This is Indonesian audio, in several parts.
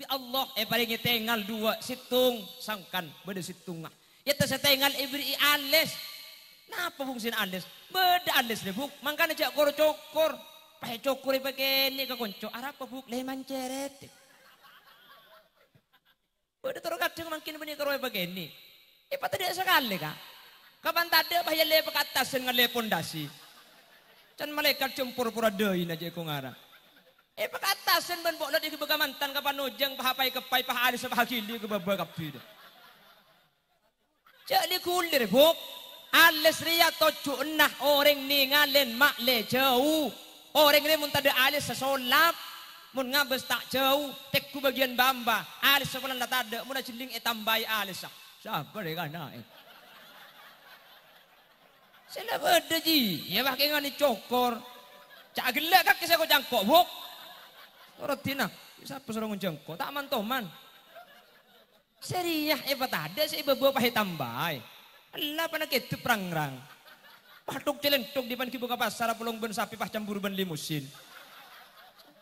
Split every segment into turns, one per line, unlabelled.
Allah paling tengal dua situng sangkan beda situng ya ta tengal ibri alis napa fungsi alis beda alis deh buk mangkana jak kor cokor pahe cokor pakai ini ke konco arah apa buk leman ceret beda terus kadang makin benih keroi pakai ini tadi sekali kak kapan tadi bahaya lepak atas dengan le pondasi can malaikat cempur pura deui aja ku ngarang pak atasan ban bok di kebegamantan kapan ujang pahapai kepai pahali sepahakili ke babak kapi jadi kulir bok alis ria tocu nah orang ni ngalen mak le jauh orang ni mun tada alis sesolap mun ngabes tak jauh tekku bagian bamba alis sebulan tak ada mun ciling tambai alis sabar ya kana sila beda ji ya pakai ngani cokor cak gelak kaki saya kok jangkok bok Rotina, siapa suruh ngejengkok? Tak mantoman. Seriah, ada sih bawa pakai tambai. Allah panak itu perangrang. Patuk celentuk di pan kibuka pasar pelong ben sapi pas campur ben limusin.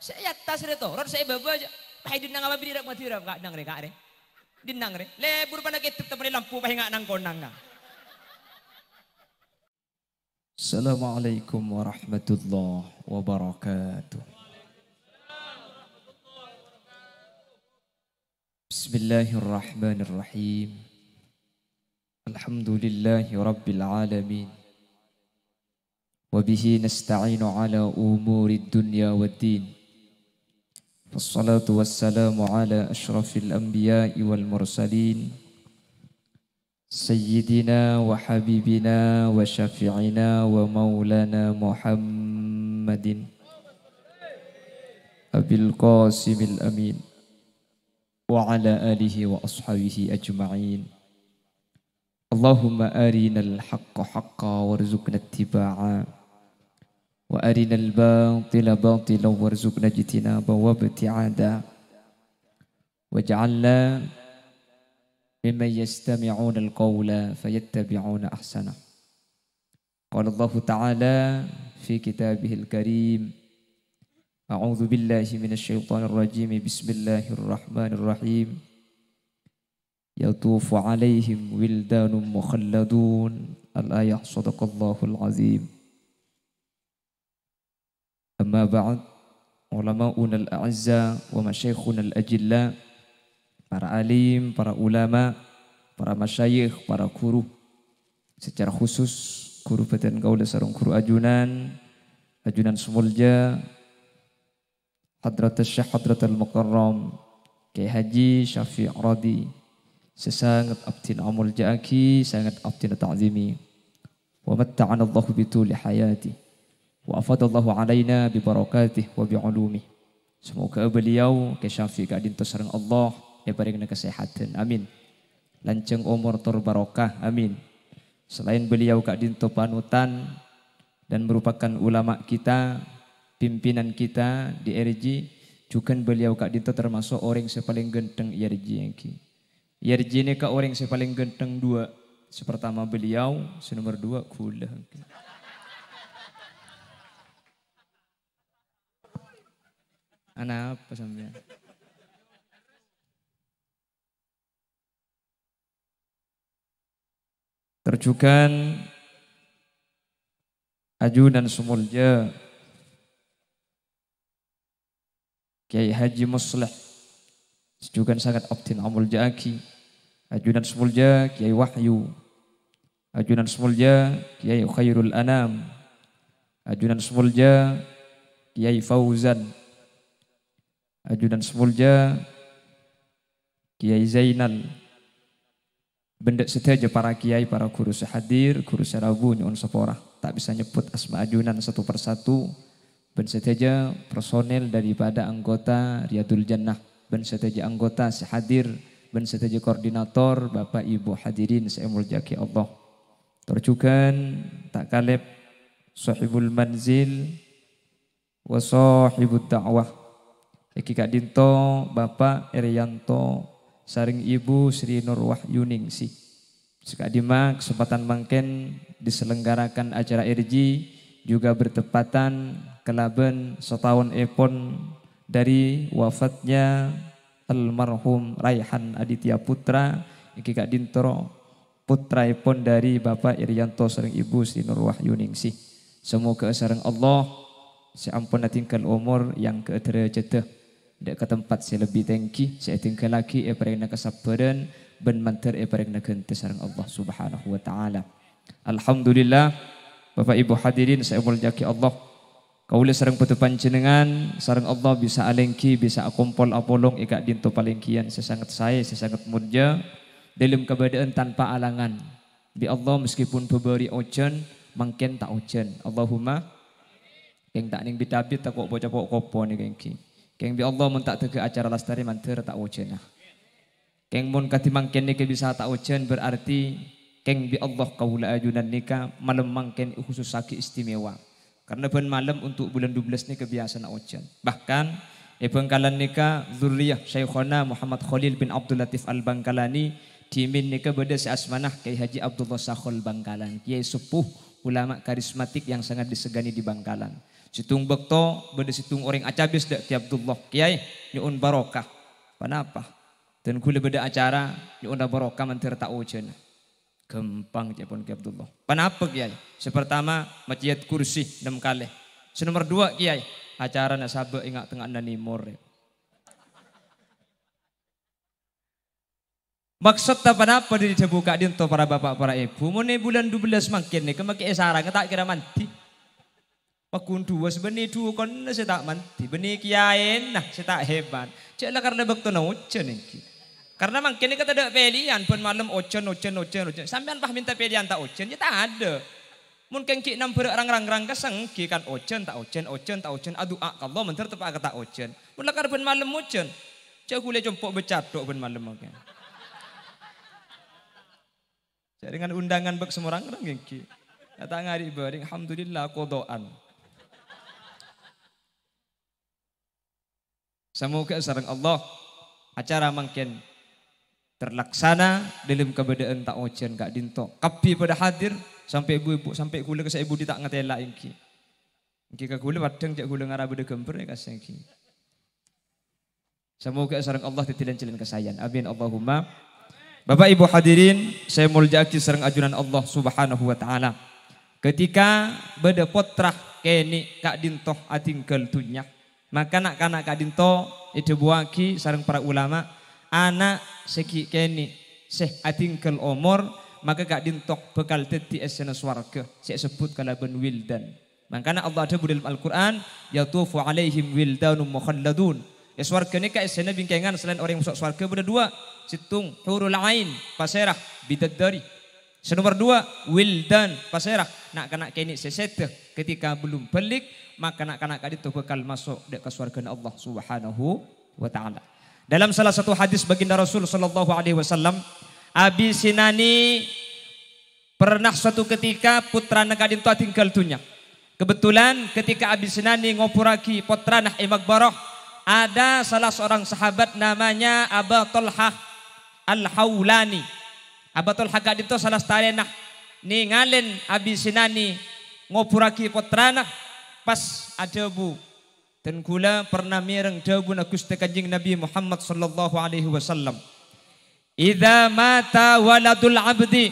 Saya tas itu, rod saya bawa aja. Pakai dinang apa birak mati ram nggak nang re kak re. Dinang re, lebur panak itu temen lampu pakai nggak nang konang nggak.
Assalamualaikum warahmatullahi wabarakatuh. Bismillahirrahmanirrahim. Alhamdulillahi rabbil alamin. Wabihi nasta'inu ala umuri dunya waddin. Wassalatu wassalamu ala ashrafil anbiya'i wal mursalin. Sayyidina wa habibina wa syafi'ina wa maulana Muhammadin Abil Qasimil Amin wa ala alihi wa ashabihi ajma'in. Allahumma arinal haqqa haqqa warzuqna ittiba'a wa arinal batila batila warzuqna ijtinaba wa ibti'ada waj'alna mimman yastami'una al-qawla fayattabi'una ahsana. Qala Allah Ta'ala fi kitabihil karim A'udzu billahi minasyaitonir rajim. Bismillahirrahmanirrahim. Yatufu 'alaihim wildanun mukhalladun. Al-ayah sadaqallahul azim. Amma ba'd, ulama'una al-a'azza wa masyayikhuna al-ajilla, para alim, para ulama, para masyayikh, para guru, secara khusus guru Badan Kaula sareng guru ajunan Semulja, Hadratus Syekh Hadratul Mukarram Kiai Haji Syafiq Radi, sesangat abdin amul ja'aki, sangat abdin ta'zimi, wa matta'ana Allahu bituli hayati, wa afadallahu alaina bi barakatih wa bi ulumih. Semoga beliau Kiai Syafiq kadinto sareng Allah paringna kesehatan, amin. Lanceng umur tur barokah, amin. Selain beliau kadinto panutan dan merupakan ulama kita, pimpinan kita di RJ, juga beliau kadinto termasuk orang yang paling genteng RJ yang RJ ini ke orang yang paling genteng dua. Sepertama beliau, senomor dua kula. Anak apa sampean? Terjukan ajunan Semulja Kiai Haji Musleh, juga sangat abdin amul ja'aki. Ajunan Semulja Kiai Wahyu, ajunan Semulja Kiai Khairul Anam, ajunan Semulja Kiai Fauzan, ajunan Semulja Kiai Zainal. Benda seteja para kiai, para guru sehadir, guru serabu nyuun sepora. Tak bisa nyebut asma ajunan satu persatu. Ben seteja personel daripada anggota Riyadul Jannah. Ben seteja anggota sehadir. Ben seteja koordinator Bapak Ibu hadirin saya muljaki Allah. Terjukan tak kalep sahibul manzil wa sahibud da'wah. Eki Kak Dinto Bapak Erianto saring Ibu Sri Nur Wahyuningsih. Sekadima kesempatan mangken diselenggarakan acara RJ juga bertepatan kelaben setahun epon dari wafatnya almarhum Raihan Aditya Putra iki Kak Dintoro putra pun dari Bapak Irianto sareng Ibu Sri Nur Wahyu Ningsih. Semoga sareng Allah seampun tinggal umur yang ke-derajat dek ke tempat saya lebih tinggi, saya tinggal lagi parengna kesabaran ben manter parengna gente sareng Allah Subhanahu wa taala. Alhamdulillah Bapak Ibu hadirin saya mulyaki Allah. Kaula sareng putu panjenengan sareng Allah bisa alengki bisa akumpul apolong ikak dinto palengkian sesangat mulia dalam keadaan tanpa alangan. Bi Allah meskipun beberi ojen mungkin tak ojen. Allahumma keng tak ning bidabit tak kok bocah kok kopo nih kengki. Keng bi Allah mun tak tege acara lastari manter tak ojen. Keng mun kati mangken niki bisa tak ojen berarti keng bi Allah kaula ajunan nika malam mangken khusus saki istimewa. Karena ben malam untuk bulan 12 ni kebiasaan ojen. Bahkan Bangkalan nika zuriyah Syekhona Muhammad Khalil bin Abdul Latif Al-Bangkalani dimin nika beda si asmanah Kiai Haji Abdullah Sakhol Bangkalan. Kiai sepuh ulama karismatik yang sangat disegani di Bangkalan. Situng bekto beda situng orang acabis dak Kiai Abdullah. Kiai nyuun barokah. Kenapa? Dan kula beda acara nyuun barokah mantir tak ojen. Gampang japon Kiai Abdullah. Kenapa Kiai? Sepertama masjid kursi 6 kali. Senomor 2 Kiai, acara nasabah ingat tengah nanimor. Maksud tak apa diri buka dinto para bapak para ibu. Mune bulan 12 makin nih kemaki sarang tak kira manti. Pakun 2 sebenarnya 2 kon saya tak manti. Benih Kiai nah saya tak hebat. Ceklah karena bakto na ucen nih. Karena makin ini kata ada pilihan pun malam ojen. Sampean pah minta pilihan tak ojen, ya tak ada. Mungkin ki nam berang-rang kesengki kan ojen tak ojen. Aduh Allah menter tepak kata ojen. Mula kar pun malam ojen. Cak kule jompok becadok pun malam makin. Jadi dengan undangan bak semua orang ki. Kata ngari bering, alhamdulillah kodoan. Semoga sareng Allah acara makin terlaksana dalam keadaan tak ojen Kak Dinto. Kapi pada hadir sampai ibu-ibu sampai kula ke ibu di tak ngatela ingki. Ingki ka kula wadeng cak kula ngara beda gemper ya kasih ingki. Semoga sareng Allah titilan-tilan kesayan. Amin Allahumma. Bapak Ibu hadirin, saya mulyaki sareng ajunan Allah Subhanahu wa taala. Ketika beda potrah keni Kak Dinto atingkel tunyak. Maka nak Kak Dinto itu buaki sareng para ulama anak seki keni seh atingkel umur maka Kak Dintok bekal teti esena swarga saya sebut kalaban wildan. Makanya Allah ada dalam Al-Quran yatufu alaihim wildanum mukhalladun. Swarga ni ka esena bingkengan selain orang yang masuk swarga berdua situng hurul ain paserah bidadari. Nomor 2 wildan paserah nak kanak keni sesete ketika belum balik maka nak kanak Kak Dintok bekal masuk ke swarga Allah Subhanahu wa taala. Dalam salah satu hadis baginda Rasul sallallahu alaihi wasallam, Abi Sinani pernah suatu ketika putra Kak Dinto tinggal dunia. Kebetulan ketika Abi Sinani ngopuraki putra Makbarah, ada salah seorang sahabat namanya Abu Talhah Al-Haulani. Abu Talhah Kak Dinto salah setarena ningalen Abi Sinani ngopuraki putra pas ada bu. Dan kula pernah mireng dawuh Gusti Kanjeng Nabi Muhammad sallallahu alaihi wasallam. Idza mata waladul abdi,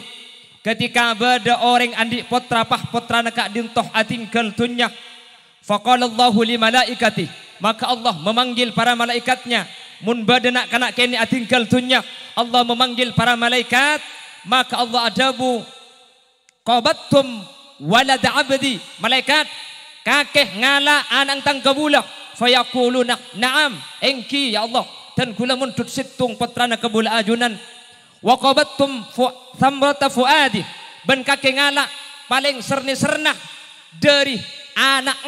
ketika ada orang andi potra pah potrana Kak Dintoh atinggal dunya, faqala Allahu li malaikati, maka Allah memanggil para malaikatnya, mun badana kana kene atinggal dunya, Allah memanggil para malaikat, maka Allah adabu qabattum walad abdi, malaikat kakeh ngala anang tang kabula fayaquluna na'am engki ya Allah dan kula muntut situng putrana kabula ajunan wa qabattum thamrata fuadi ben kakeh ngala paling serni-sernah dari anak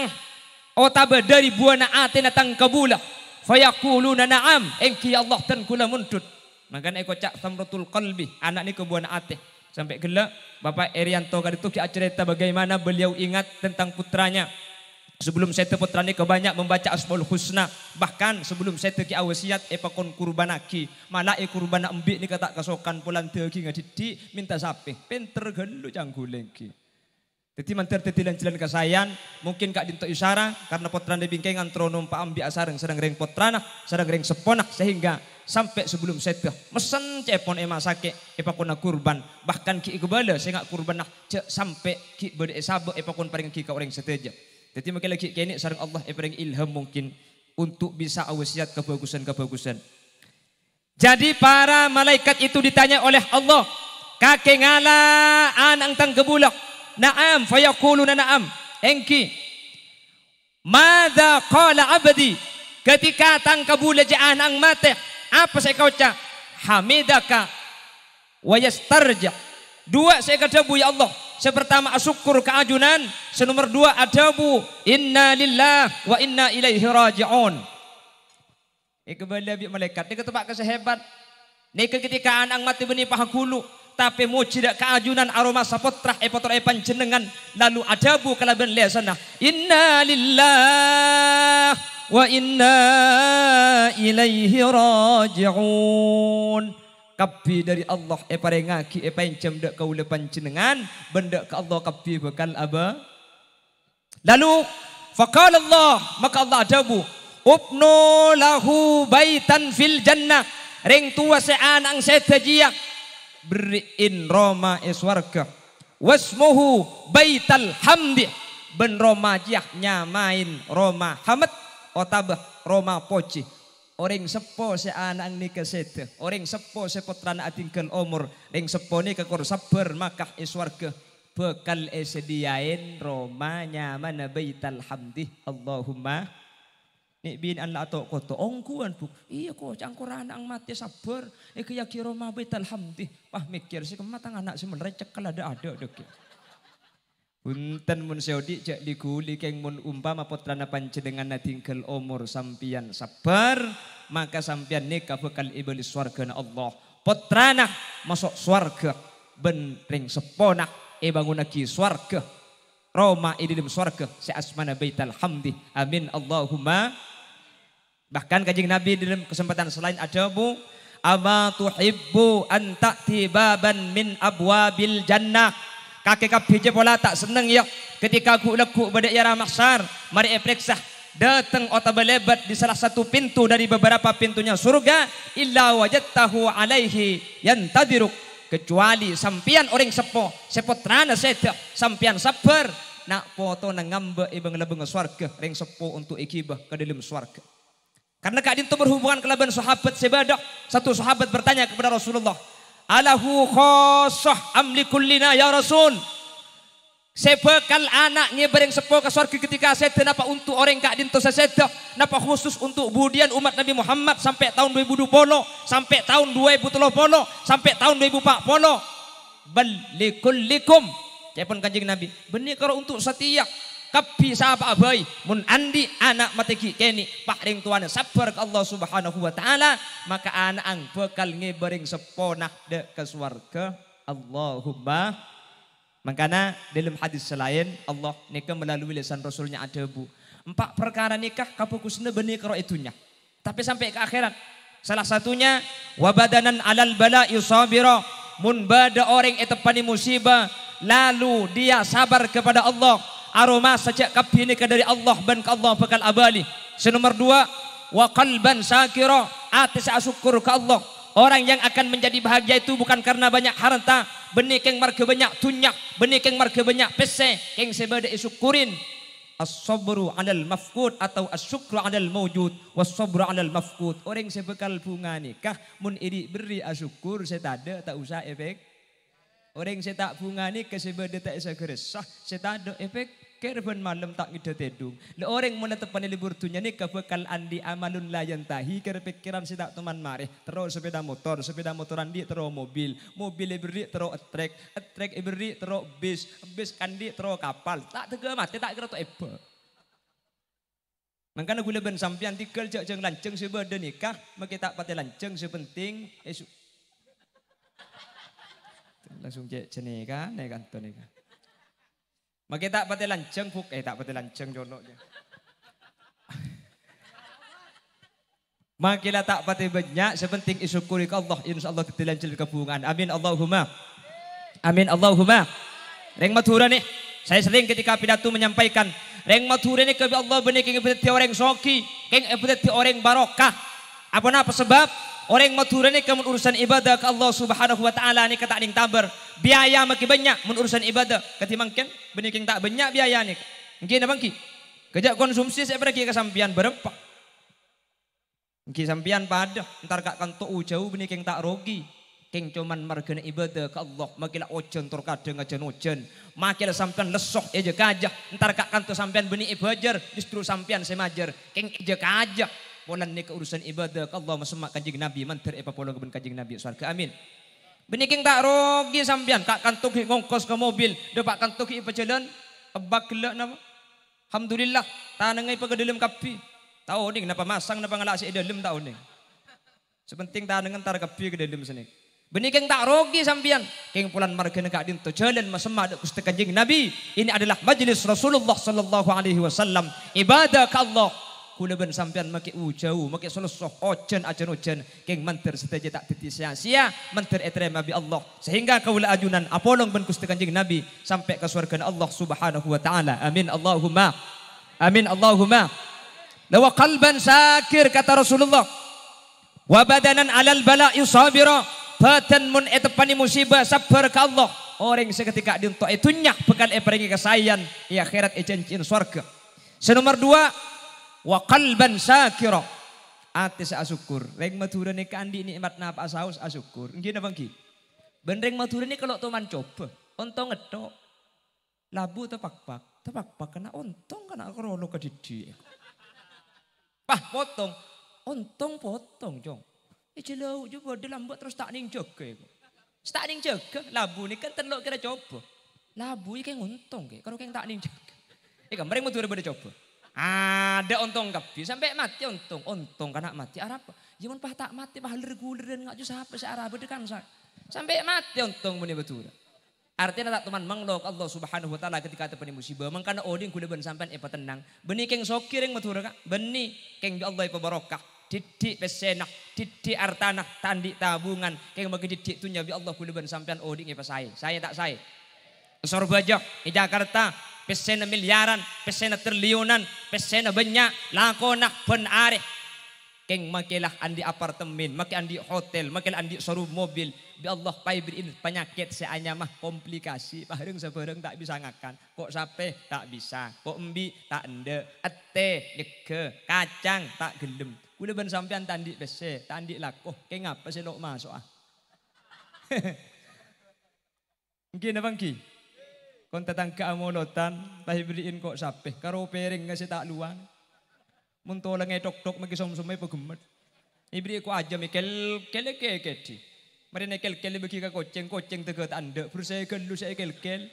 otaba dari buana atina tang kabula fayaquluna na'am engki ya Allah dan kula muntut makanya eko cak thamratul qalbi anak ni kebuana ate sampai gelak Bapak Irianto kali itu cerita bagaimana beliau ingat tentang putranya. Sebelum saya putra ni kebanyak membaca Asmaul Husna. Bahkan sebelum saya ki awasiat epakon kurbanaki. Malah kurbana embik ni kata kasokan pulan teki ngadidi minta sapi. Penter gelu canggulengki. Jadi manter tetilan jalan kesayan. Mungkin Kak Dinto isara karena putra ni bingkengan tronom pa ambi asareng sedang reng putrana, sedang reng seponah sehingga
sampai sebelum setah mesen cepon masake epakon kurban bahkan ki kebala saya ngak kurban nak sampai ki berde sabak epakon paring ki ka orang seteja. Jadi makin lagi kini sareng Allah paring ilham mungkin untuk bisa awasiat kebagusan. Jadi para malaikat itu ditanya oleh Allah, kakek ngala anang tang kebulak. Naam fayaquluna na'am. Engki. Madza qala abdi? Ketika tang kabula ja anang mate, apa saya kau cak? Hamidaka wa yastarja. Dua saya katabu ya Allah. Sepertama asyukur keajunan, senomor dua adabu inna lillah wa inna ilaihi raji'un. Kebala bi malaikat dia ketebak kesehebat. Nika ketika anang mati beni pahakulu tapi mau tidak keajunan aroma sapotrah epotor panjenengan lalu adabu kalaban lesana inna lillah wa inna ilaihi raji'un. Kapi dari Allah parengaki paencem dak kaula panjenengan benda ke Allah kapi bakal aba. Lalu faqala Allah maka Allah adabu ubnu lahu baitan fil jannah ring tua seanang setajia beriin Roma eswarga wasmuhu baital hamdi ben Roma jiah nyamain Roma hamad otabah Roma poci. Orang sepo se anak ni kesete, orang sepo se putrana atingkel umur, orang sepo ni kekor sabar makah iswarga bekal esediain Roma nyaman baital hamdi Allahumma ni bin Allah atau koto ongkuan bu iya kok cangkuran ang mati sabar kaya kira Roma baital hamdi pah mikir si kematang anak si merecek kalau ada dek. Punten mun seodi cek diguli keng mun umpama putrana panjenengan natingkel umur sampian sabar maka sampian nikah bekal iblis swarga Allah putrana masuk swarga ben ring sepona bangunaki swarga Roma idilem swarga si asmana baital hamdi amin Allahumma. Bahkan kanjeng Nabi dalam kesempatan selain adabu ama tuhibbu an ta'ti baban min abwabil jannah. Kakek kapije pola tak seneng ya ketika aku lekuk pada era mahsyar mari periksa datang otabalebat di salah satu pintu dari beberapa pintunya surga illa wajadtahu alaihi yantadiruk kecuali sampian orang sepo sepotrana seta sampian sabar nak foto nang ngamba ibang lebeng swarga ring sepo untuk ikibah ke dalam swarga. Karena kadin itu berhubungan kelaban sahabat sebadak satu sahabat bertanya kepada Rasulullah alahu khosoh amlikullina ya Rasul. Sebekal anak ngebereng sepo ke surga ketika sete napa untuk orang kak dinto sesete napa khusus untuk budian umat Nabi Muhammad sampai tahun 2020 sampai tahun 2030 sampai tahun 2040 bal likullikum cepon kanjeng Nabi benih kalau untuk setiap kapi sahabat abai mun andi anak mateki keni pakring tuana sabar ke Allah Subhanahu wa taala maka anak ang bekal ngebereng seponah de ke swarga Allahumma. Makanya dalam hadis selain Allah nikah melalui lisan Rasulnya ada bu 4 perkara nikah kapokusna benih karo itunya tapi sampai ke akhirat salah satunya wabadanan alal bala'i sabira mun bada orang etepani musibah lalu dia sabar kepada Allah aroma sejak kapi nikah dari Allah ban ke Allah bakal abali. Senomor 2 wa qalban syakira ati syukur ke Allah. Orang yang akan menjadi bahagia itu bukan karena banyak harta, benih keng marga banyak tunyak, benih keng marga banyak pese, keng sebada isyukurin. As-sabru 'alal mafqud atau as-syukru 'alal mawjud, was-sabru 'alal mafqud. Orang sebekal bunga nikah mun iri beri asyukur saya tak usah efek. Orang saya tak bunga ni kesebada tak isa geresah, saya tak ada efek kerban malam tak ngida tedung. Le orang menetapkan libur dunia ni kebekal andi amalun layan tahi kepikiran saya tak teman mare. Terus sepeda motoran di terus mobil beri terus trek beri terus bis kandi terus kapal. Tak tega mati tak kira tu eba. Makanya gula ben sampian tikel jeng lanceng sebeda nikah, maka tak pati lanceng sepenting langsung cek cene kan nek kanton nek. Maka tak pati lanceng buk tak pati lanceng jonoknya. Makilah tak pati banyak sepenting isyukuri ke Allah insyaallah ditilancil kebungan. Amin Allahumma. Amin Allahumma. Reng matura nih. Saya sering ketika pidato menyampaikan reng matura nih ke Allah benih keng epet orang soki, keng epet orang barokah. Apa sebab orang Madura ni kemun urusan ibadah ke Allah Subhanahu wa taala ni kata ning taber. Biaya makin banyak mun urusan ibadah. Ketimbangkan benih king tak banyak biaya ni. Mungkin apa ki? Kejak konsumsi saya pergi ke sampian berempat. Mungkin sampian pada entar kak kanto jauh benih king tak rogi. King cuman margana ibadah ke Allah. Makilah ojen tur kadang aja ojen. Makilah sampian lesoh aja kajah. Entar kak kanto sampian benih ibajar. Justru sampian semajar. King aja kajah. Polan ni keurusan ibadah ke Allah masemak kanjeng Nabi manter epa pola keben kanjeng Nabi surga amin. Beniking tak rogi sampean kak kantuk ngongkos ke mobil depak kantuk ipa jalan ebak gelak nama. Alhamdulillah tanengai pa dalam kapi. Tahu ning napa masang napa ngalak si dalam tahu ning. Sepenting tanengan tar kapi ke dalam sini. Beniking tak rogi sampean king polan margana kak dinto jalan masemak dek Gusti kanjeng Nabi. Ini adalah majelis Rasulullah sallallahu alaihi wasallam ibadah ke Allah. Kula ben sampean make jauh make selesoh ojen ajen ojen keng menter seteja tak titi sia-sia menter etrema bi Allah sehingga kaula ajunan apolong ben Gusti Kanjeng Nabi sampai ke surga Allah Subhanahu wa taala amin Allahumma amin Allahumma lawa qalban sakir kata Rasulullah wa badanan alal bala'i sabira batan mun etepani musibah sabar ka Allah orang seketika dientok itunya bekal perengi kesayan ya akhirat ejencin surga senomor 2 wa qalban syakira ati syukur reng Madura ni kandi nikmat napa saus asyukur nggih napa nggih ben reng Madura ni kalau teman coba ontong ngethok labu tepak kena ontong kena krono kedidi pah potong ontong potong jong jelau juga dilambut terus tak ning jaga tak ning jaga labu ni kan telok kira coba labu iki ngontong karo keng tak ning jaga iki reng Madura bade coba. Ada ontong kapi sampai mati ontong kana mati arab jaman pah tak mati pah ler-guleran ngak jus apa searab dekan sampai mati ontong meni betul artinya tak teman manglok Allah Subhanahu wa taala ketika tepani musibah mangkana oding kuda ben sampean epa tenang benih keng sokir yang betul ka benih keng Allah epa barokah didik pesenah didik artanah tandi tabungan keng bagi didik tunya bi Allah kuda ben sampean oding epa saya tak saya Surabaya di Jakarta pesena miliaran, pesena triliunan, pesena banyak, lakonak ben areh. Keng makilah andi apartemen, maki andi hotel, makilah andi soru mobil. Bi Allah pai beriin penyakit seanya mah komplikasi. Bareng sebareng tak bisa ngakan. Kok sape tak bisa, kok embi tak ende, ete nyeke, kacang tak gelem. Kuda ben sampean tandi bese, tandi lakoh. Keng apa sih lo masuk ah? Mungkin apa mungkin? Kon tetangga amolotan, tahi beliin kok sape, karo piring ngasih tak luang. Muntola ngedok-dok magi som-somai pegemet. Ibri ko aja mikel kele-kele. Mari nekel-kele bagi ka koceng tegat anda, berusaha gelu saya kel-kel.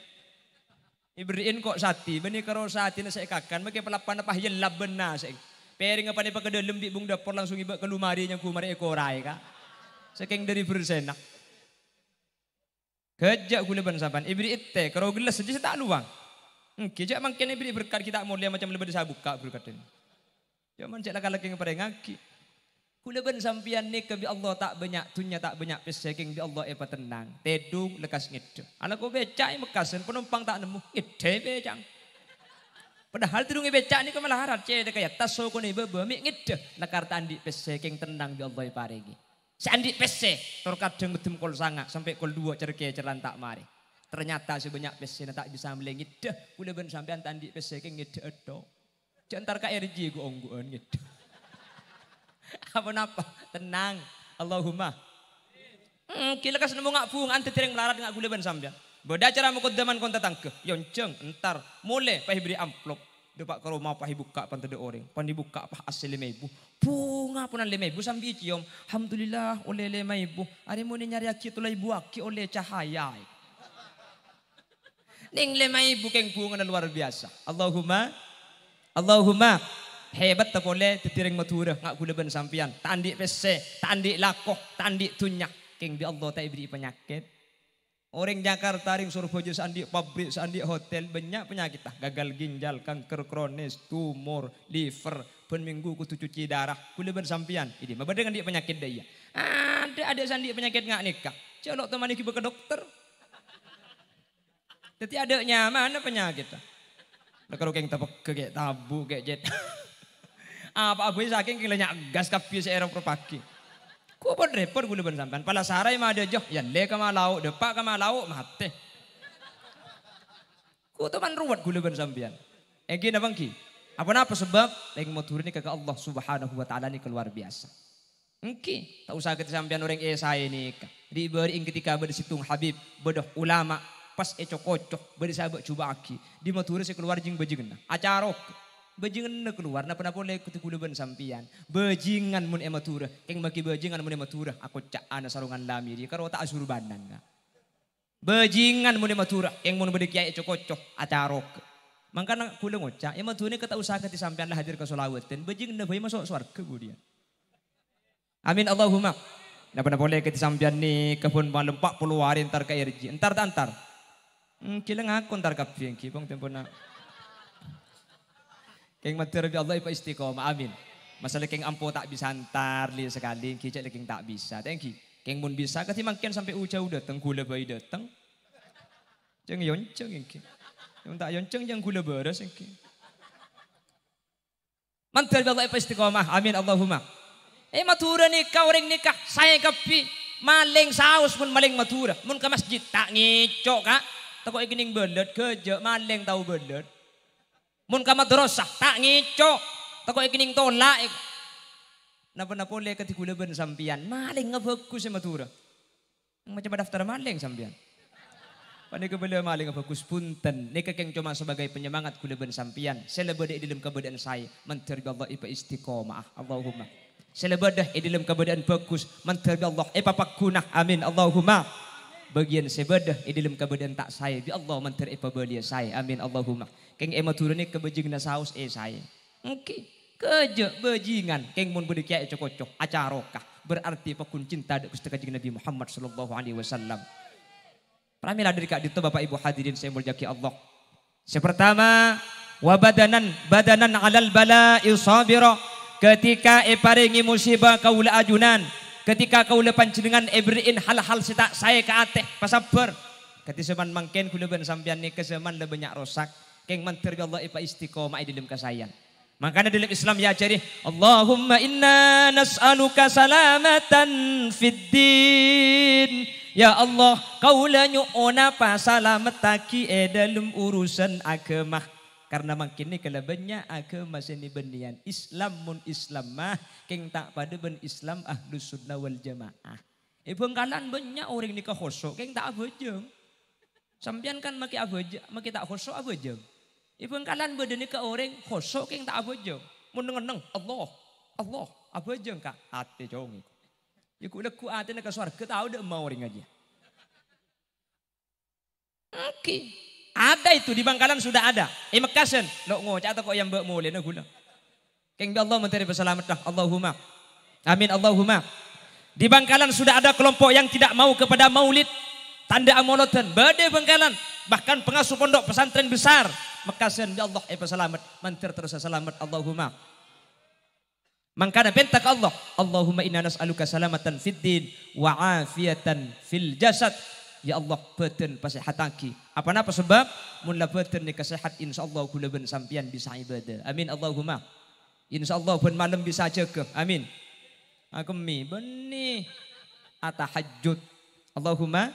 Ibriin kok sati, bani karo sati na saya kakan, magi pelapan apa yelab benar saya. Piring apa ni pakedalem di bung dapur langsung iba ke lumari yang kumari ekorai ka. Saking dari bersena. Kejak gula ban saban ibri itte kalau gelas saja tak luang. Kejak mangken ibri berkat kita mulia macam lebih saya buka berkat ini. Jangan cek laki-laki yang pada ngaki. Gula ban sampian ni kebi Allah tak banyak tunya tak banyak pesaking bi Allah epa tenang. Tedung lekas ngide. Ala ko becak mekasen penumpang tak nemu ngide becang. Padahal tidung becak ni ko malah harat cek kaya tas so ko ni bebe mi ngide. Nakar tandi pesaking tenang bi Allah paregi. Sandi pese, tor kadang bedem kol sanga sampai kol 2 cerke ceran tak mari. Ternyata sebanyak pese tak bisa melengit dah. Kula ben sampean tandi pese ke ngede edo. Jantar ka RJ ku onggoan ngede. Apa napa? Tenang. Allahumma. Kila kas nemu ngak bung ante tereng melarat ngak kula ben sampean. Beda cara mukaddaman kon tetangke. Yonceng entar mule pa beri amplop. Depak ke rumah pah buka pan tede orang. Pan dibuka pah asli 5.000. Bunga punan 5.000 sambil cium. Alhamdulillah oleh 5.000. Hari mau nyari aki tu ibu aki oleh cahaya. Ning 5.000 keng bunga luar biasa. Allahumma hebat tak boleh tetiring matura ngak gula ben sampian. Tandi pese, tandi lakoh, tandi tunyak. Keng bi Allah tak beri penyakit. Orang Jakarta ring Surabaya sandi pabrik sandi hotel banyak penyakit gagal ginjal kanker kronis tumor liver ben minggu kudu cuci darah kula ben sampian ini mabade dengan dia penyakit daya ada sandi penyakit ngak nikah celok teman iki ke dokter dadi adanya mana penyakit kalau keng tepek kayak tabu kayak jet Apa abu saking kilanya gas kapi sa erang propaki. Ko pun repot gula ban sampean. Pala sarai mah ada joh, ya le ka malau, depak ka malau mate. Ko to man ruwet gula ban sampean. Egi na bangki. Apa sebab lain motor ini kagak Allah Subhanahu wa taala ni keluar biasa. Engki, tak usah kita sampean orang saya ni. Diberi ketika bersitung Habib, bedoh ulama, pas cocok bersabak coba aki. Di motor saya keluar jing bajingan. Acarok. Bajingan keluar, napa boleh kutikuluban sampian. Bajingan mun ematura, keng maki bajingan mun ematura. Aku cak ana sarungan lami dia karo tak asurbanan ka. Bajingan mun ematura, keng mun bede kiai cocok acarok. Mangkana kula ngocak, ematune kata usaha kati sampean lah hadir ke solawatan. Bajingan bae masuk surga kemudian. Amin Allahumma. Napa boleh kati sampean ni kebun malam 40 hari entar ka RJ. Entar. Kila ngakon entar kapi ki bang tempona. Keng materi Allah ipa istiqomah, amin. Masalah keng ampo tak bisa antar li sekali, kicak keng tak bisa. Thank you. Keng mun bisa, kasi mangkin sampai ujau datang, gula bayi datang. Jeng yonceng engki. Yang tak yonceng jeng gula beres engki. Materi Allah ipa istiqomah, amin Allahumma. Matura nikah, orang nikah, saya kapi. Maling saus pun maling matura. Mun ke masjid tak ngicok kak. Tako ikining belet, kerja maling tahu belet. Mun ka madrasah tak ngicok tako ikining tolak napa boleh ketika ben sampian maling ngabagus matura macam daftar maling sampian pada kebela maling ngabagus punten nika keng cuma sebagai penyemangat kula ben sampian selebada di dalam keadaan saya menteri Allah ipa istiqomah Allahumma selebada di dalam keadaan bagus menteri Allah ipa pakunah amin Allahumma bagian sebedah di dalam keadaan tak saya bi Allah menteri ipa belia saya amin Allahumma keng ematurun ni kebajingan saus saya. Oke, keje bajingan keng mun bede kiai cocok acarokah berarti pakun cinta dek Gusti Kanjeng Nabi Muhammad sallallahu alaihi wasallam. Pramila dari kak dito Bapak Ibu hadirin saya mulyaki Allah. Pertama wa badanan alal bala'i sabira ketika paringi musibah kaula ajunan ketika kaula panjenengan beriin hal-hal sita saya ke ateh pasabar ketika zaman mangken kula ben sampean ni keseman le banyak rosak keng menteri Allah ipa istiqomah di dalam kasayan. Makanya dalam Islam ya cari Allahumma inna nas'aluka salamatan fid din. Ya Allah, kaula nyuona pa salamet taki dalam urusan agama. Karena makin ni kelebannya agama seni benian Islam mun Islam mah keng tak pada ben Islam ahlus sunnah wal jamaah. Bengkalan banyak orang ni khosok keng tak abajeng. Sampian kan maki abajeng, maki tak khosok abajeng. Bengkalan badani ke orang khosok keng tak abajeng. Mun ngeneng Allah abajeng ka ate jong. Ya ku leku ate na ka surga tahu dah mau orang aja. Oke. Ada itu di Bangkalan sudah ada. Mekasen lo ngocak atau kok yang mbak mulai na gula. Keng Allah menteri berselamat dah Allahumma. Amin Allahumma. Di Bangkalan sudah ada kelompok yang tidak mau kepada maulid. Tanda amolotan. Badai Bangkalan. Bahkan pengasuh pondok pesantren besar. Mekasen ya Allah berselamat. Menteri terus selamat Allahumma. Mangkana bentak Allah. Allahumma inna nas'aluka salamatan fid din wa afiatan fil jasad. Ya Allah beten pasihataki. Apa sebab? Mun la beten ni kesehat insyaallah kula ben sampian bisa ibadah. Amin Allahumma. Insyaallah ben malam bisa jaga. Amin. Akemi benih atahajud. Allahumma.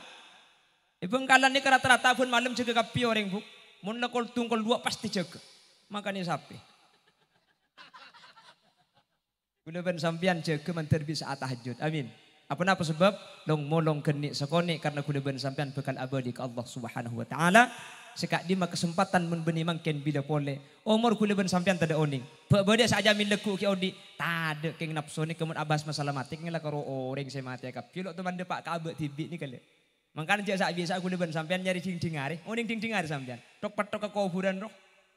Bengkalan ni rata-rata pun malam jaga kapi orang bu. Mun la kol tungkol dua pasti jaga. Makanya sapi. Kula ben sampian jaga mantar bisa atahajud. Amin. Apa sebab? Long molong kenik sekonik karena kuda ben sampean bekal abadi ke Allah Subhanahu wa taala. Sekak di kesempatan mun beni mangken bila pole. Umur kuda ben sampean tada oning. Bade saja min leku ki odi. Tade keng nafsu ni kemun abas masalah mati ngela karo orang saya mati ka. Pilok teman depak ka abet tibik ni kale. Mangkan jak sak biasa kuda ben sampean nyari ding-dingare. Oning ding-dingare sampean. Tok patok ke kuburan roh.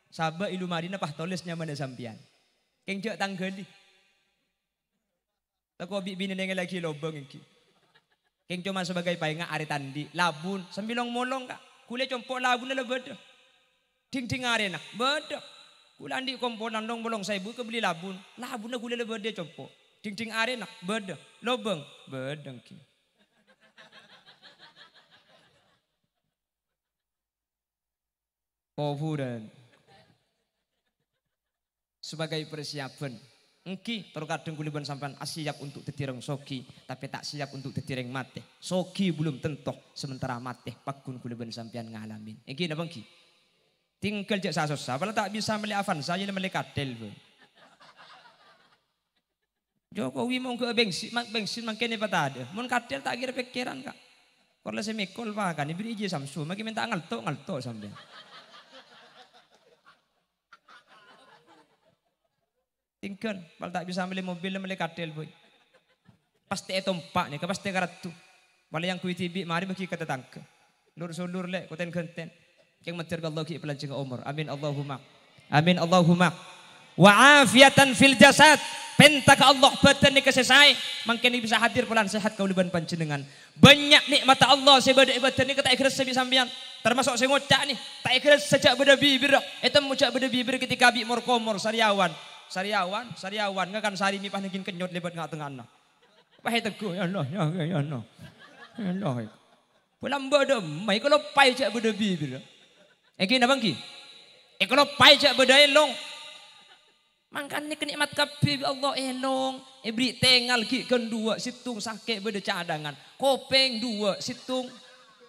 Sabe ilu madina pah tulisnya mana sampean. Keng jak tanggali. Tako bini dengan lagi lobang iki. Keng cuma sebagai painga ari tandi labun sembilong molong kak. Kule compok labun la beda. Ding arena beda. Kula andi komponan dong bolong saya ke beli labun. Labun na kule la beda compok. Ding arena beda. Lobang beda ki. Kuburan sebagai persiapan Engki terkadang kula ben sampean siap untuk dadi sogi tapi tak siap untuk dadi mate. Sogi belum tentu sementara mate pakun kula ben sampean ngalamin. Engki napa engki? Tinggal jak susah, kalau tak bisa beli Avanza jadi beli kadel. Jokowi mau ke bensin makin apa ada. Mun kadel tak kira pikiran kak. Kalau saya mikol pak kan diberi ije Samsu, makin minta ngalto sampai. Tinggal, kalau tak bisa beli mobil beli kadel boy. Pasti etompak nih, pasti karatu. Walau yang kuit tibi, mari bagi kata tangke. Lur lek, koten genten. Yang metir Allah ki pelanjang umur. Amin Allahumma. Amin Allahumma. Wa afiatan fil jasad. Pentak Allah badan ni kesesai. Mungkin bisa hadir pelan sehat kau liban panjenengan. Banyak nikmat Allah sebada badan ni kata ikhlas sebi sambian. Termasuk saya ngocak ni. Tak ikhlas sejak beda bibir. Itu ngucap beda bibir ketika bi morkomor sariawan. Sariawan ngakan sari mi panakin kenyot lebat ngak tengah na. Pahai teguh ya Allah ya Allah. Ya Allah. Pulang beda mai kalau pai cak beda bibir. Eki nabang ki? Kalau pai cak beda elong. Mangkane kenikmat kabeh Allah elong. Beri tengal ki kendua situng sakit beda cadangan. Kopeng dua situng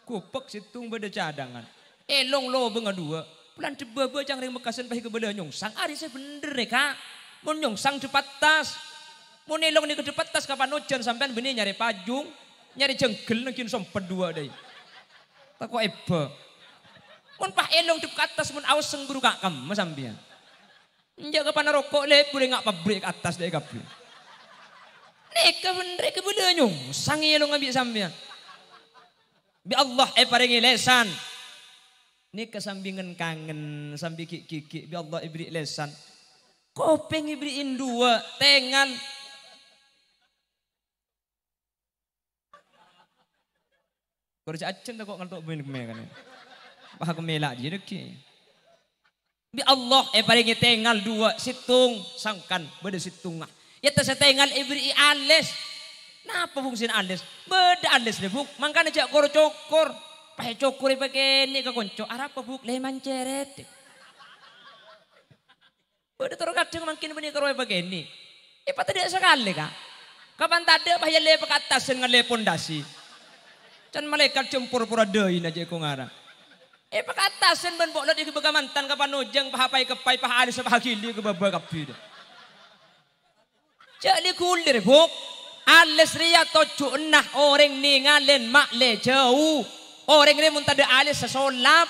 kupek situng beda cadangan. Elong lo benga dua. Pulan coba bajang ring mekasan pahi ke beda nyongsang. Ari saya bener deh kak. Mun nyongsang cepat tas. Mun elong ni ke cepat tas kapan ojan sampean benih nyari pajung. Nyari jenggel nangkin sompet dua deh. Tak kok eba. Mun pah elong di atas mun awas sengguru kakam masambian. Njaga pana rokok le boleh ngak pabrik atas deh kabeh. Neka bener ke beda nyongsang elong ambil sambian. Bi Allah paringi lesan. Ini kesambingan kangen sambil kiki bi Allah ibri lesan. Kopeng ibriin dua tengan. Kerja acen tak kok ngantuk ben kan. Bah kemelak je deki. Bi Allah paringi tengal dua situng sangkan beda situng. Ya teh tengal ibri ales. Napa fungsi ales? Beda ales deh buk. Mangkane jak kor cokor. Pakai cokuri pakai ini ke konco arab buk leman ceret. Udah terus kadang makin benih keroi pakai ini. Apa tidak sekali kak? Kapan tadi bahaya lepak atas dengan le pondasi. Dan malaikat cempur pura deui aja aku ngarang. Pak atas ben bok di kebaga mantan kapan nujang pahapai kepai pahari sepahagili ke babak kapi. Jadi kulir buk. Alis ria tocu enah orang ni ngalen mak le jauh. Orang ini mun tada alis sesolap,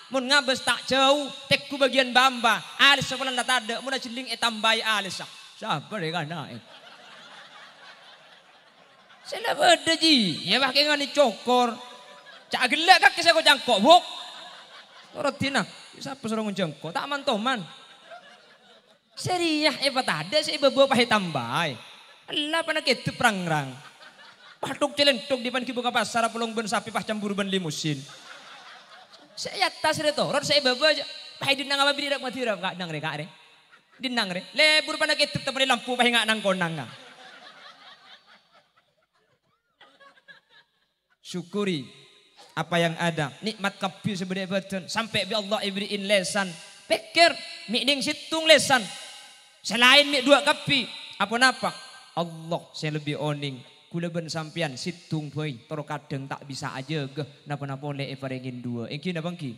mun ngabes tak jauh, tekku bagian bamba, alis sekolah tak ada, mun ciling tambai alis sah. Siapa mereka nak? Saya beda ji, ya pakai ngani cokor, cak gelak kak kisah kau jangkok buk, rotina, siapa suruh ngejangkok, tak mantoman. Seriah, tak ada, saya bawa pakai tambai, Allah panak itu perang-rang. Patuk celentuk di pan kibu kapas sarap pelong ben sapi pah campur ben limusin. Saya tas reto, rod saya bawa aja. Pai dinang apa biri dak mati rak kak nang re kak re. Dinang re, lebur panak itu tempat lampu pai ngak nang konang. Syukuri apa yang ada, nikmat kapi sebenarnya badan sampai bi Allah iberiin lesan. Pikir mikning situng lesan. Selain mik dua kapi, apa Allah saya lebih oning. Kula ben sampean situng boy, toro kadang tak bisa aja geh napa-napa le parengin dua. Engki napa engki?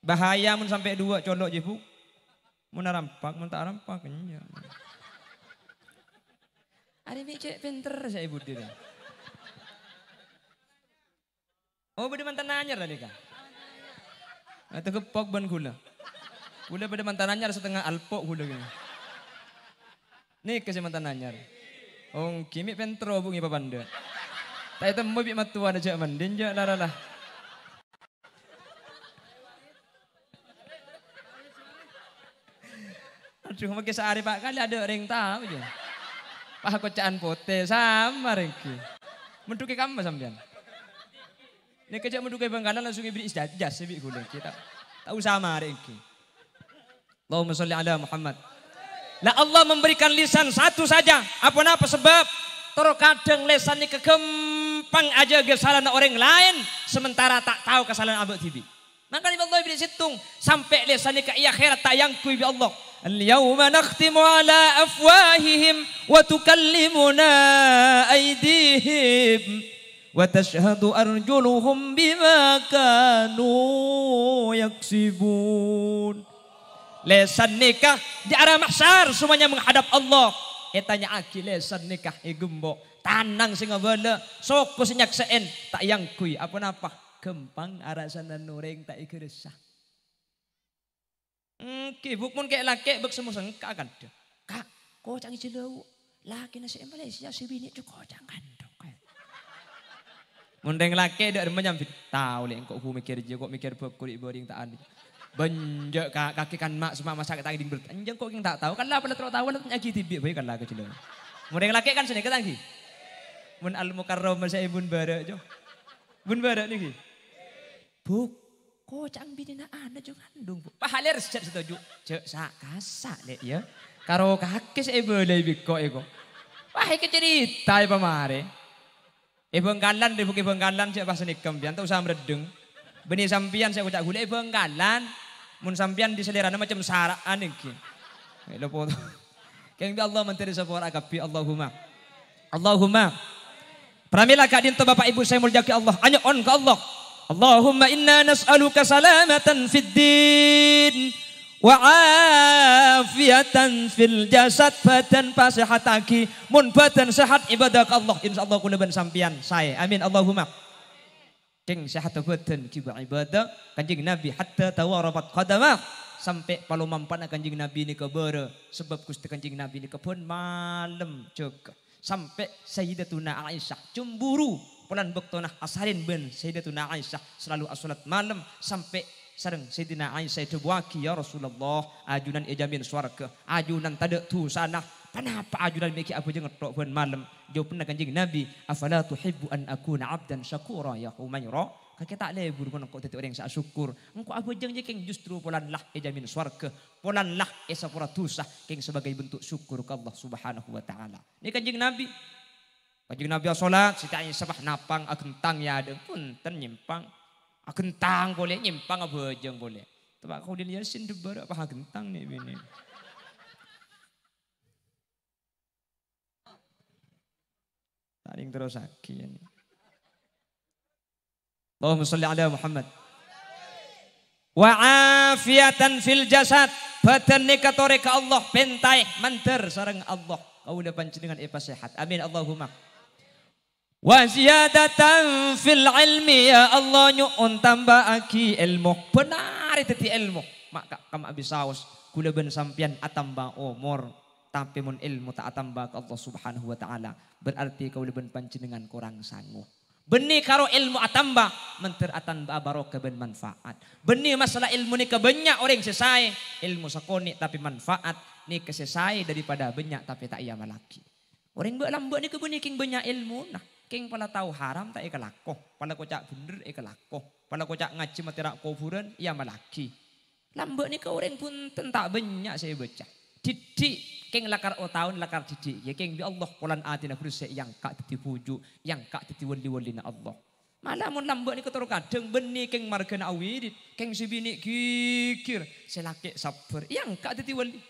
Bahaya mun sampai dua colok je Bu. Mun rampak, mun tak rampak nya. Ari mi cek pinter saya ibu dia. Oh beda mantan anyar tadi kah? Atau kepok ban gula. Gula beda mantan anyar setengah alpok gula gini. Nih kasih mantan anyar. Oh, kimi pentro bungi papanda. Tapi temu bi matua ada jak mandin jak lah. Aduh, makin sehari pak kali ada orang tahu je. Pak kocaan pote sama rengki. Menduki kamu sampean. Ini kerja menduki Bangkalan langsung ibri ijazah sebi guleng kita. Tahu sama rengki. Allahumma sholli ala Muhammad. Lah Allah memberikan lisan satu saja. Apa sebab? Terkadang lisan ini kegempang aja kesalahan orang lain. Sementara tak tahu kesalahan abad tibi. Maka Allah beri situng. Sampai lisan ini ke akhirat tak yang kui Allah. Al-yawma nakhtimu ala afwahihim wa tukallimuna aydihim wa tashhadu arjuluhum bima kanu yaksibun. Lesan nikah di arah mahsyar semuanya menghadap Allah. Tanya aki lesan nikah gembok tanang sing bala soko sing nyakseen tak yangkui apa napa gempang arasana nuring tak igeresah. Kibuk mun kayak laki bek semua sengka kan. Kak, kau canggih jelau. Laki nasi Malaysia si bini tu kau jangan dong. Mundeng laki dak menyambit tahu lek kok mikir je kok mikir bab kulit boring tak ada. Benjek kaki kan mak semua masak tak ding ber. Anjing kok king tak tahu kan lah pada terus tahu lah nyaki tibi bae kan lah kecil. Mundeng laki kan sini ketangki. Mun al mukarram saya bun bara jo. Bun bara niki. Buk kocang bidina ana jo kandung. Pahaler sejak setuju. Cek sak kasak lek ya. Karo kaki saya boleh biko ego. Wah iki cerita ya pamare. Bengkalan di bukit Bengkalan cek bahasa nikam pian tak usah meredeng. Benih sampian saya ucap gula Bengkalan. Mun sampian di selera macam saraan iki. Lepo. Keng Allah menteri sapor akapi Allahumma. Allahumma. Pramila kadin to Bapak Ibu saya muljaki Allah. Hanya on ke Allah. Allahumma inna nas'aluka salamatan fid din wa afiatan fil jasad badan pasihataki mun badan sehat ibadah ke Allah insyaallah kula ben sampian saya amin Allahumma king sehat badan kiba ibadah kanjeng Nabi hatta tawarabat qadamah sampai palumampan kanjeng Nabi ni kebere sebab Gusti kanjeng Nabi ni kebon malam juga sampai Sayyidatuna Aisyah cemburu pulan bektonah asarin ben Sayyidatuna Aisyah selalu salat malam sampai sareng Sayyidina Aisyah tebuaki ya Rasulullah ajunan ejamin swarga ajunan tada tu sana kenapa ajunan miki apa je ngetok ben malam jawabna kanjeng Nabi afala tuhibbu an akuna abdan syakura ya Humaira kakek tak lebur mun kok dadi orang sak syukur engko apa jeung je keng justru polan lah ejamin swarga polan lah esa pura dosa keng sebagai bentuk syukur ke Allah Subhanahu wa taala ni kanjeng Nabi salat sita sabah napang agentang ya ada punten nyimpang gentang boleh nyimpang apa jeng boleh. Tapi kau dilihatin debar apa gentang nih ini. Taring terus aki ini. Allahumma sholli ala Muhammad. Wa afiatan fil jasad badan nekatore ke Allah pentai manter sareng Allah. Kau udah panjenengan sehat. Amin Allahumma. Wa ziyadatan fil ilmi ya Allah nyuun tambah aki ilmu benar itu ilmu maka kam abis saus kula ben sampian atamba umur tapi mun ilmu tak atamba ke Allah Subhanahu wa taala berarti kau ben panjenengan kurang sanggup benih karo ilmu atamba menter atamba barokah ben manfaat benih masalah ilmu ni kebanyak orang sesai ilmu sakoni tapi manfaat ni kesesai daripada banyak tapi tak iya malaki orang belambat ni kebenih king banyak ilmu nah king pala tahu haram tak ikalakoh, pala kocak bener ikalakoh, pala kocak ngaji materak kufuran ia malaki. Lambak ni kau orang pun tak banyak saya baca. Didik king lakar tahun lakar didik. Ya king bi Allah polan atina kursi yang kak titi puju, yang kak titi wali na Allah. Malah mun lambak ni ketor kadang benih king margana awirit, king si bini kikir, selaki sabar, yang kak titi wali.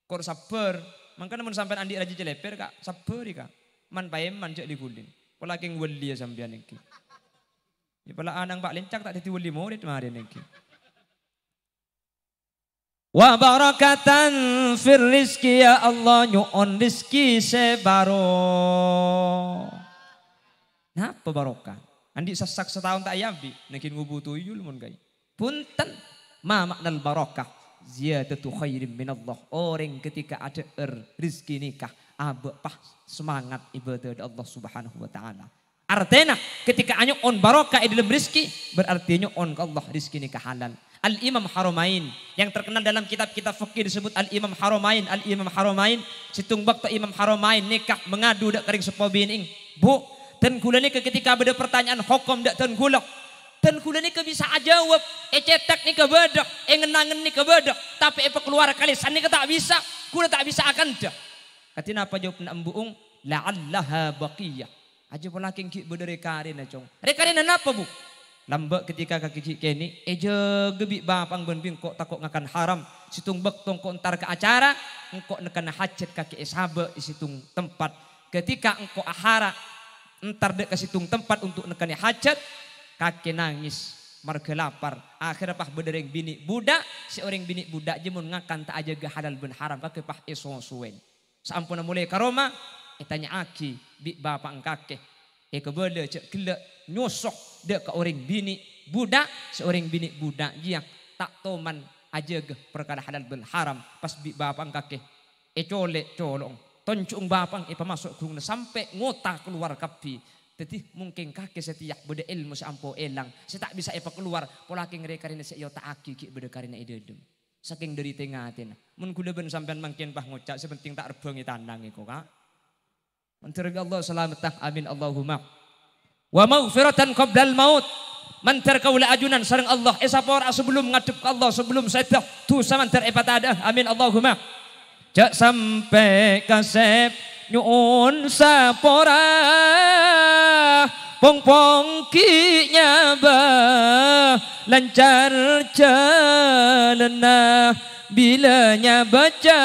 Kor sabar, mangkana mun sampai andi raja jeleper kak sabar kak. Man paem man cek digulin. Pala king wali ya sampean iki. Ya pala anang Pak Lencak tak dadi wali murid mari niki. Wa barakatan fir rizki ya Allah nyuon rizki sebaro. Napa barokah? Andi sesak setahun tak yambi nekin ngubu tuyul mun gay. Punten ma maknal barakah ziyadatu khairin minallah. Orang ketika ada rizki nikah abah semangat ibadah Allah Subhanahu wa taala. Artinya ketika anyo on barokah di dalam rizki berarti anyo on ke Allah rizki nikah halal. Al-Imam Haramain yang terkenal dalam kitab-kitab fikih disebut Al-Imam Haramain. Al-Imam Haramain situng bakta Imam Haramain nikah mengadu dak kering sepo bining. Bu, dan kula ni ketika ada pertanyaan hukum dak ten kula. Dan kula ni bisa jawab, cetak ni kebedak, ngenangen ni kebedak, tapi apa keluar kalisan ni tak bisa. Kula tak bisa akan dak. Katina apa jawab nak embuung la'allaha baqiyah. Aja pola king ki bedere karin acong. Rekarin apa bu? Lambak ketika kaki kini eja gebi bapang ben kok takok ngakan haram situng bektong ko entar ke acara, engko nekana hajat kaki ishabe isitung tempat. Ketika engko ahara entar dek ke situng tempat untuk nekani hajat, kaki nangis marga lapar. Akhirnya pah bedereng bini budak, si orang bini budak jemun ngakan tak aja ga halal ben haram kaki pah esong suwen. Sampuna mulai karoma, tanya aki bi bapak engkake. Kebele cek kelak nyosok dek ke orang bini budak, seorang bini budak yang tak toman aja ge perkara halal ben haram pas bi bapang kake colong toncung bapang masuk kurung sampai ngota keluar kapi. Jadi mungkin kake setiap beda ilmu sampo elang saya tak bisa keluar pola king rekarina saya tak aki ki beda karina idedem saking dari tengah atina mun kula ben sampean mangkin pah ngocak sepenting tak rebangi tandang iku Kak. Menteri Allah selamat amin Allahumma wa maghfiratan qablal maut. Mantar kaula ajunan sareng Allah sapora sebelum ngadep ke Allah sebelum sedah tu samantar ada amin Allahumma. Jak sampai kasep nyuun sapora pong kinya ba lancar jalana bilanya baca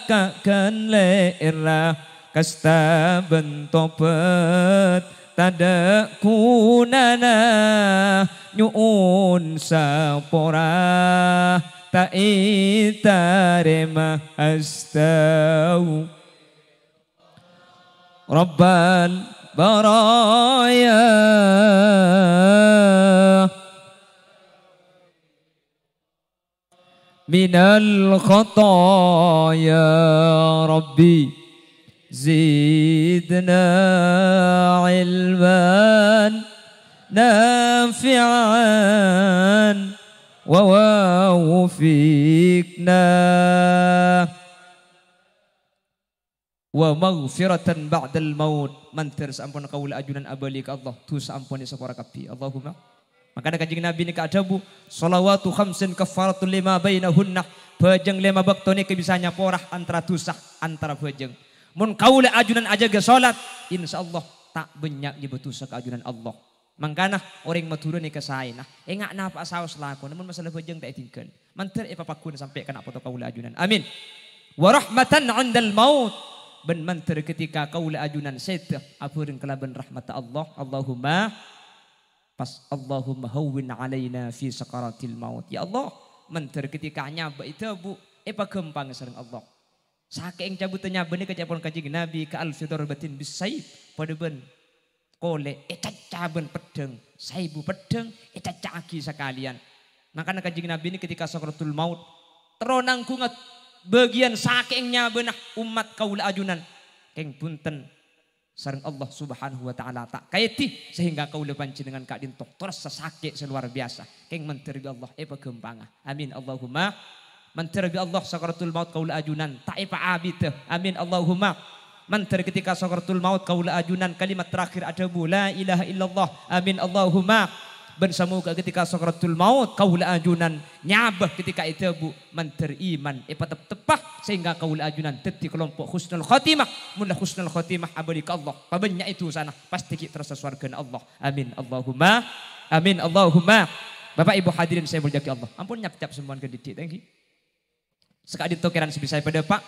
kakan lera kasta bentopet tada kunana nyuun sapora ta itarema astau rabbal baraya minal khataya rabbi زدنا علما نافعا ووفقنا ومغفرة بعد الموت. Mantir sampun kaula ajunan abalik Allah tu sampun sapora kapi Allahumma. Makanya kanjeng Nabi ni kaadabu salawatu khamsin kafaratul lima bainahunna bajeng lima baktone kebisanya porah antara tusah antara bajeng. Mun kaula ajunan aja ge salat insyaallah tak banyak nyebetusa ke ajunan Allah. Mangkana orang maturun ke saya nah engak napa saos laku namun masalah bajeng tak tinggal. Mantir papakun sampai kana foto kaula ajunan. Amin. Wa rahmatan 'indal maut. Ben mantir ketika kaula ajunan seteh apureun kelaban rahmat Allah. Allahumma pas Allahumma hawwin alaina fi sakaratil maut. Ya Allah, mantir ketika nyaba itu bu gempang sareng Allah. Saking cabutannya benih kecapon kajing Nabi ke al-fitur batin bisaib pada ben kole cacaben pedeng saibu pedeng cacaki sekalian. Makanya kajing Nabi ini ketika sakaratul maut teronang kungat bagian sakingnya benah umat kaula ajunan keng punten sareng Allah Subhanahu wa taala tak kaiti sehingga kaula panjenengan kak dintok terasa sakit seluar biasa keng menteri Allah gempanga. Amin Allahumma. Mantir bi Allah sakaratul maut kaula ajunan ta'ifa abid amin Allahumma. Mantir ketika sakaratul maut kaula ajunan kalimat terakhir ada la ilaha illallah amin Allahumma. Ben samuga ketika sakaratul maut kaula ajunan nyabah ketika itu bu mantir iman tepah sehingga kaula ajunan teti kelompok husnul khatimah mun husnul khatimah abalik Allah pabenya itu sana pasti kita terasa surga Allah amin Allahumma amin Allahumma. Bapak Ibu hadirin saya muliakan Allah ampun nyap-nyap semua ke didik thank you. Sekali tokeran sebisa pada Pak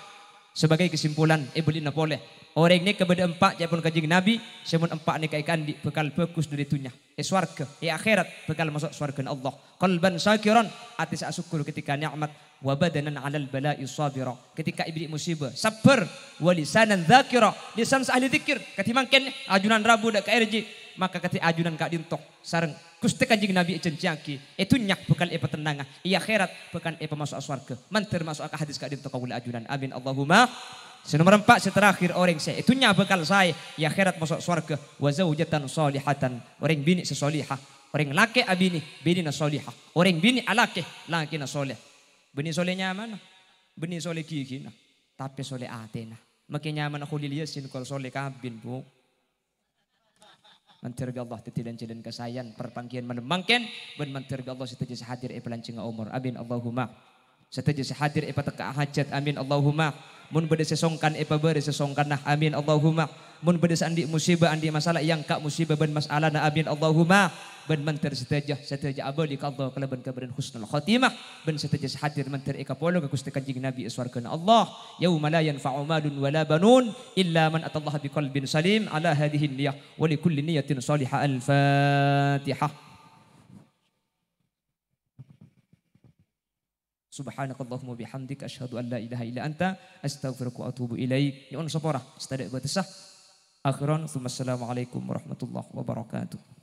sebagai kesimpulan boleh boleh orang ini kepada empat japon kajing Nabi semun empat ni kaikan di bekal bagus dari dunia swarga akhirat bekal masuk swarga Allah qalban syakiran ati syukur ketika nikmat wa badanan 'alal bala'i sabira ketika ibri musibah sabar wa lisanan dzakira lisan ahli zikir katimangken ajunan rabu dak KRJ maka kati ajunan kak dintok sareng Gusti Kanjeng Nabi cenciaki itu nyak bekal tenangah akhirat bekal masuk swarga mantir masuk ke hadis kak dintok kaula ajunan amin Allahumma. Senomor 4 seterakhir orang saya itu nyak bekal saya akhirat masuk swarga wa zaujatan salihatan orang bini sesolihah orang laki abini bini na solihah orang bini alake laki na soleh. Bini solehnya mana? Bini soleh kiki nah tapi soleh atena makanya mana khulil yasin kol soleh kabin bu. Mantir Allah tetidan cidan kesayan perpangkian menemangken ben mantir Allah setuju sehadir pelancinga umur amin Allahumma. Setuju sehadir teka hajat amin Allahumma. Mun bade sesongkan bade sesongkan nah amin Allahumma. Mun bade andi musibah andi masalah yang kak musibah ben masalah nah amin Allahumma.
ben manter seteja abali kadha kalaban kabaran husnul khatimah ben seteja hadir manter eka polo ka Gusti Kanjeng Nabi iswarkeun Allah yauma la yanfa'u malun wala banun illa man atallaha biqalbin salim ala hadhihi niyyah wa likulli niyyatin salihah. Al-Fatihah. Subhanakallahumma bihamdika asyhadu an la ilaha illa anta astaghfiruka wa atubu ilaik. Nyuwun sepurah sedaya batasah. Akhiran, assalamualaikum warahmatullahi wabarakatuh.